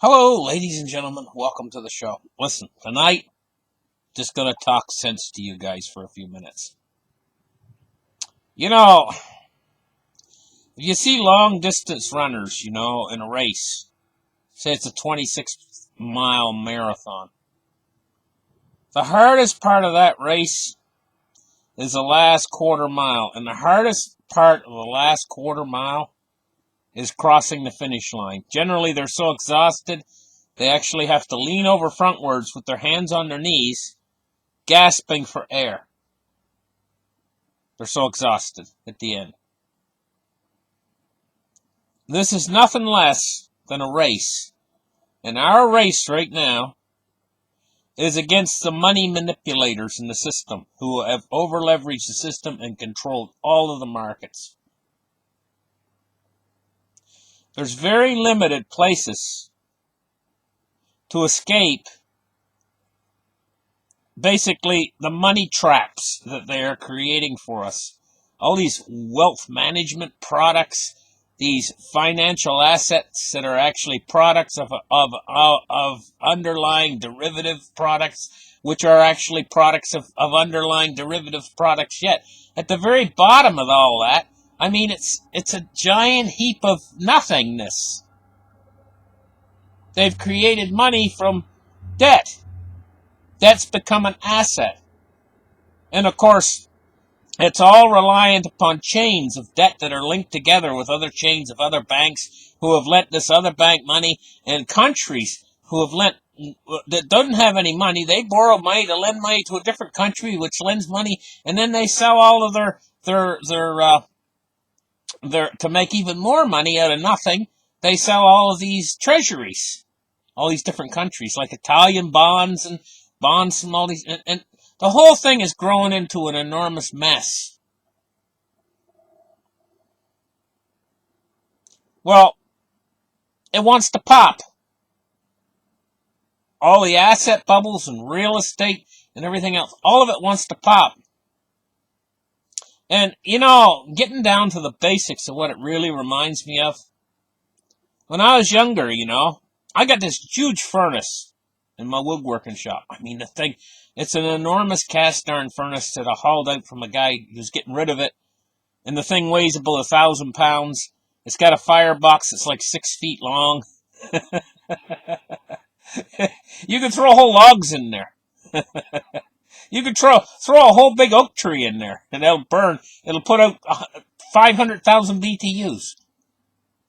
Hello, ladies and gentlemen. Welcome to the show. Listen, tonight, just going to talk sense to you guys for a few minutes. You know, if you see long distance runners, in a race, say it's a 26-mile marathon, the hardest part of that race is the last quarter mile. And the hardest part of the last quarter mile is crossing the finish line. Generally, they're so exhausted, they actually have to lean over frontwards with their hands on their knees, gasping for air. They're so exhausted at the end. This is nothing less than a race. And our race right now is against the money manipulators in the system who have over-leveraged the system and controlled all of the markets. There's very limited places to escape basically the money traps that they are creating for us. All these wealth management products, these financial assets that are actually products of underlying derivative products, which are actually products of underlying derivative products yet. At the very bottom of all that, I mean, it's a giant heap of nothingness. They've created money from debt. Debt's become an asset. And of course, it's all reliant upon chains of debt that are linked together with other chains of other banks who have lent this other bank money, and countries who have lent that doesn't have any money. They borrow money to lend money to a different country which lends money, and then they sell all of their to make even more money out of nothing. They sell all of these treasuries, all these different countries, like Italian bonds and bonds from all these, and the whole thing is growing into an enormous mess. Well, it wants to pop. All the asset bubbles and real estate and everything else, all of it wants to pop. And, getting down to the basics of what it really reminds me of, when I was younger, I got this huge furnace in my woodworking shop. I mean, the thing, it's an enormous cast iron furnace that I hauled out from a guy who's getting rid of it. And the thing weighs about 1,000 pounds. It's got a firebox that's like 6 feet long. You can throw whole logs in there. You can throw a whole big oak tree in there, and it'll burn. It'll put out 500,000 BTUs.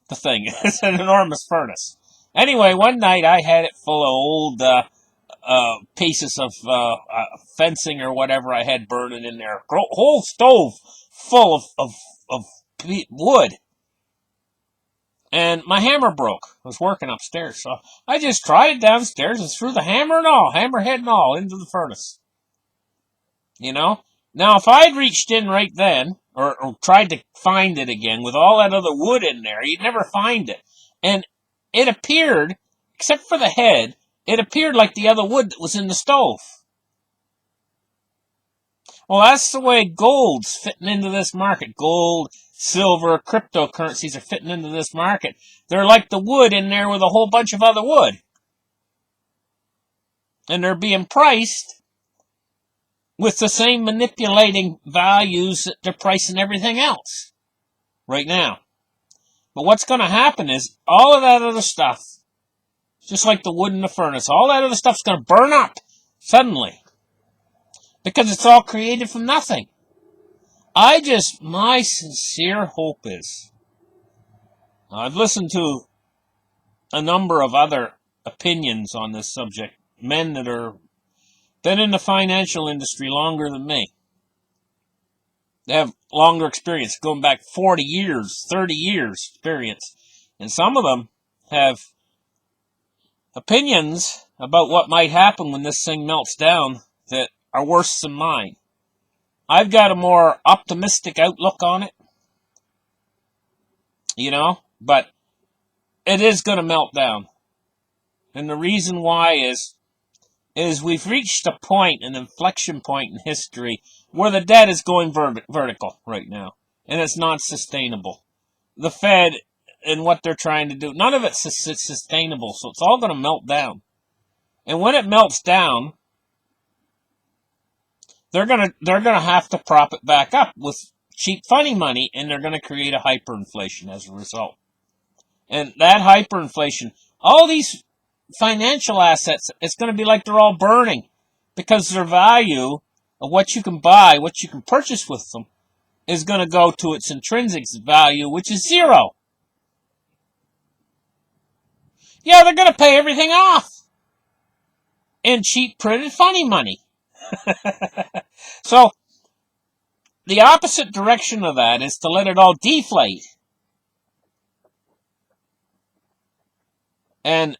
The thing. It's an enormous furnace. Anyway, one night I had it full of old pieces of fencing or whatever I had burning in there. Whole stove full of wood. And my hammer broke. I was working upstairs, so I just tried it downstairs and threw the hammer and all, hammerhead and all, into the furnace. Now, if I'd reached in right then, or tried to find it again with all that other wood in there, you'd never find it. And it appeared, except for the head, it appeared like the other wood that was in the stove. Well, that's the way gold's fitting into this market. Gold, silver, cryptocurrencies are fitting into this market. They're like the wood in there with a whole bunch of other wood. And they're being priced with the same manipulating values that they're pricing everything else right now. But what's going to happen is all of that other stuff, just like the wood in the furnace, all that other stuff's going to burn up suddenly because it's all created from nothing. My sincere hope is, I've listened to a number of other opinions on this subject, men that are been in the financial industry longer than me. They have longer experience, going back 40 years, 30 years experience. And some of them have opinions about what might happen when this thing melts down that are worse than mine. I've got a more optimistic outlook on it, but it is going to melt down. And the reason why is we've reached a point, an inflection point in history, where the debt is going vertical right now, and it's not sustainable. The Fed in what they're trying to do. None of it's sustainable, so it's all going to melt down. And when it melts down, they're gonna have to prop it back up with cheap funny money, and they're going to create a hyperinflation as a result. And that hyperinflation, all these financial assets, it's going to be like they're all burning because their value of what you can buy, what you can purchase with them, is going to go to its intrinsic value, which is zero. Yeah, they're going to pay everything off in cheap printed funny money. So the opposite direction of that is to let it all deflate. And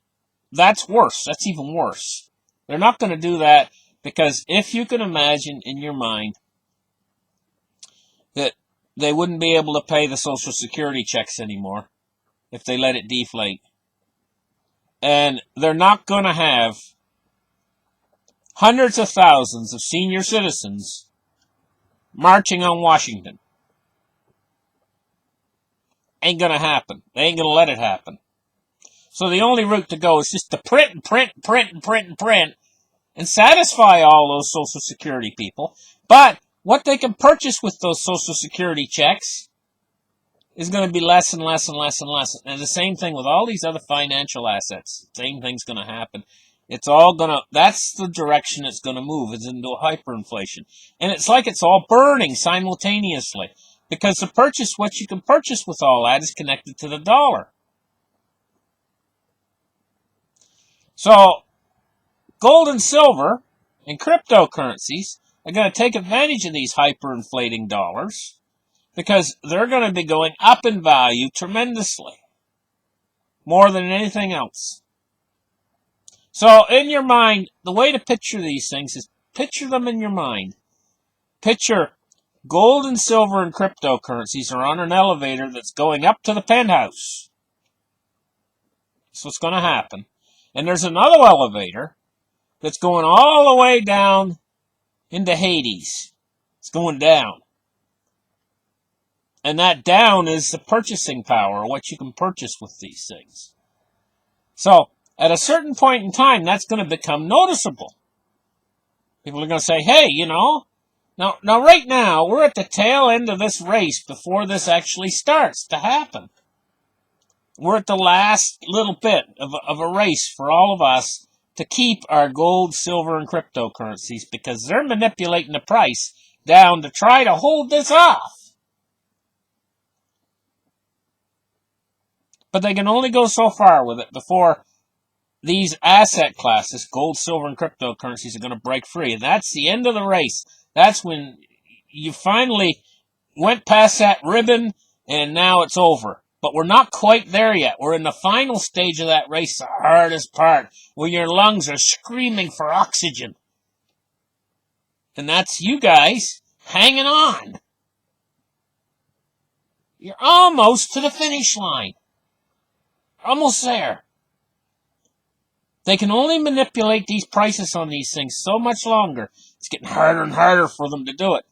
that's worse. That's even worse. They're not going to do that because if you can imagine in your mind that they wouldn't be able to pay the Social Security checks anymore if they let it deflate. And they're not going to have hundreds of thousands of senior citizens marching on Washington. Ain't going to happen. They ain't going to let it happen. So the only route to go is just to print and print and print and print and print and satisfy all those Social Security people. But what they can purchase with those Social Security checks is going to be less and less and less and less. And the same thing with all these other financial assets. Same thing's going to happen. It's all going to, that's the direction it's going to move, is into a hyperinflation. And it's like it's all burning simultaneously. Because the purchase, what you can purchase with all that is connected to the dollar. So, gold and silver and cryptocurrencies are going to take advantage of these hyperinflating dollars because they're going to be going up in value tremendously, more than anything else. So in your mind, the way to picture these things is picture them in your mind. Picture gold and silver and cryptocurrencies are on an elevator that's going up to the penthouse. That's what's going to happen. And there's another elevator that's going all the way down into Hades. It's going down. And that down is the purchasing power, what you can purchase with these things. So, at a certain point in time, that's going to become noticeable. People are going to say, hey, now right now, we're at the tail end of this race before this actually starts to happen. We're at the last little bit of a race for all of us to keep our gold, silver, and cryptocurrencies because they're manipulating the price down to try to hold this off. But they can only go so far with it before these asset classes, gold, silver, and cryptocurrencies, are going to break free. And that's the end of the race. That's when you finally went past that ribbon and now it's over. But we're not quite there yet. We're in the final stage of that race, the hardest part, where your lungs are screaming for oxygen. And that's you guys hanging on. You're almost to the finish line. Almost there. They can only manipulate these prices on these things so much longer. It's getting harder and harder for them to do it.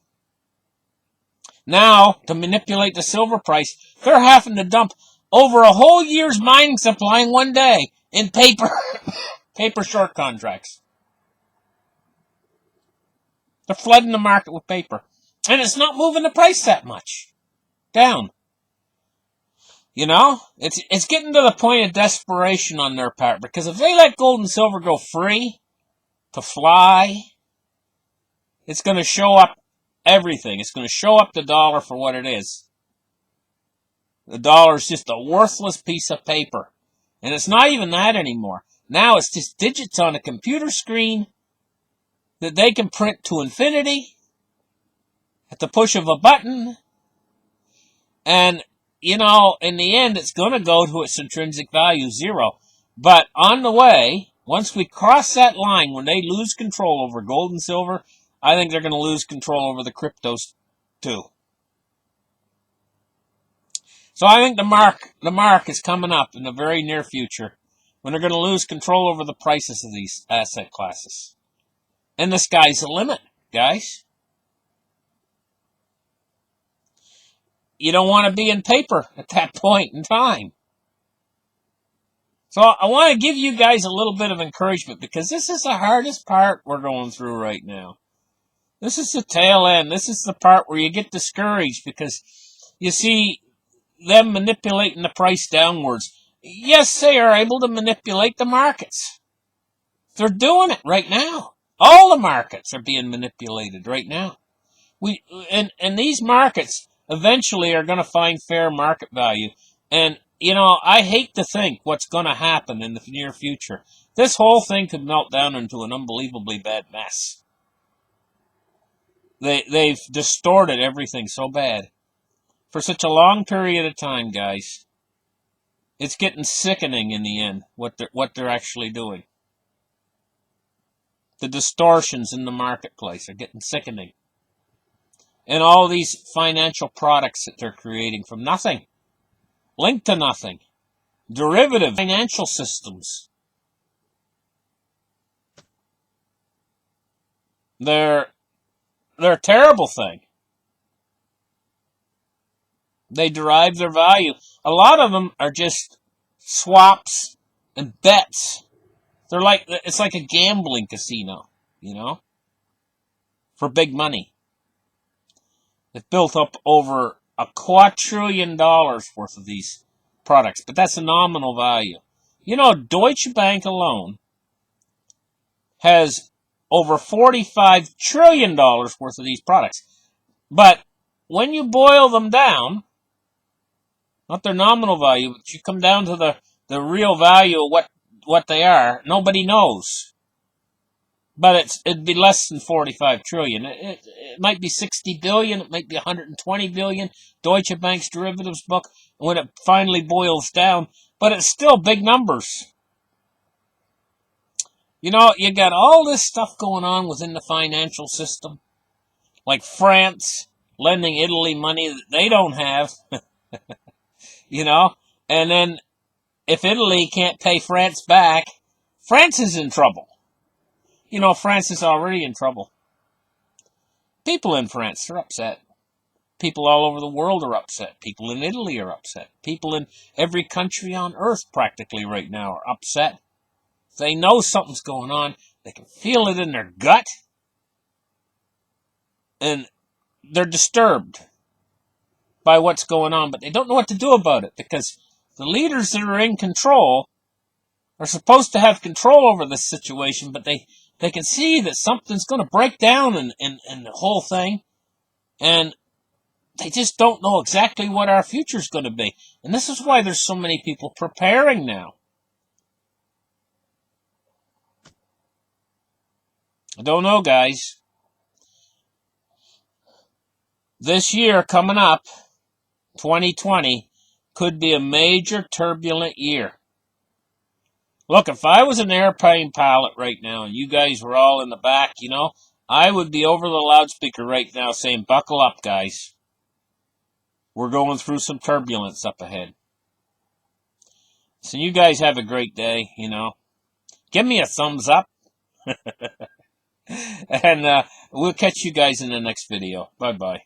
Now, to manipulate the silver price, they're having to dump over a whole year's mining supply in one day in paper short contracts. They're flooding the market with paper. And it's not moving the price that much down. It's getting to the point of desperation on their part, because if they let gold and silver go free to fly, it's going to show up everything. It's going to show up the dollar for what it is. The dollar is just a worthless piece of paper. And it's not even that anymore. Now it's just digits on a computer screen that they can print to infinity at the push of a button. And in the end, it's going to go to its intrinsic value, zero. But on the way, once we cross that line, when they lose control over gold and silver, I think they're going to lose control over the cryptos too. So I think the mark is coming up in the very near future when they're going to lose control over the prices of these asset classes. And the sky's the limit, guys. You don't want to be in paper at that point in time. So I want to give you guys a little bit of encouragement, because this is the hardest part we're going through right now. This is the tail end. This is the part where you get discouraged because you see them manipulating the price downwards. Yes, they are able to manipulate the markets. They're doing it right now. All the markets are being manipulated right now. And these markets eventually are going to find fair market value. And, I hate to think what's going to happen in the near future. This whole thing could melt down into an unbelievably bad mess. They've distorted everything so bad for such a long period of time, guys. It's getting sickening in the end what they're actually doing. The distortions in the marketplace are getting sickening. And all these financial products that they're creating from nothing, linked to nothing, derivative financial systems. They're a terrible thing. They derive their value. A lot of them are just swaps and bets. It's like a gambling casino, for big money. They've built up over $2 quadrillion worth of these products, but that's a nominal value. Deutsche Bank alone has over $45 trillion worth of these products. But when you boil them down, not their nominal value, but you come down to the real value of what they are, nobody knows. But it'd be less than 45 trillion. It might be 60 billion, it might be 120 billion. Deutsche Bank's derivatives book, when it finally boils down, but it's still big numbers. You got all this stuff going on within the financial system, like France lending Italy money that they don't have, and then if Italy can't pay France back, France is in trouble. France is already in trouble. People in France are upset. People all over the world are upset. People in Italy are upset. People in every country on earth practically right now are upset. They know something's going on. They can feel it in their gut. And they're disturbed by what's going on, but they don't know what to do about it, because the leaders that are in control are supposed to have control over this situation, but they can see that something's going to break down in the whole thing, and they just don't know exactly what our future's going to be. And this is why there's so many people preparing now. I don't know, guys. This year coming up, 2020, could be a major turbulent year. Look, if I was an airplane pilot right now and you guys were all in the back, I would be over the loudspeaker right now saying, buckle up, guys. We're going through some turbulence up ahead. So you guys have a great day, Give me a thumbs up. And we'll catch you guys in the next video. Bye-bye.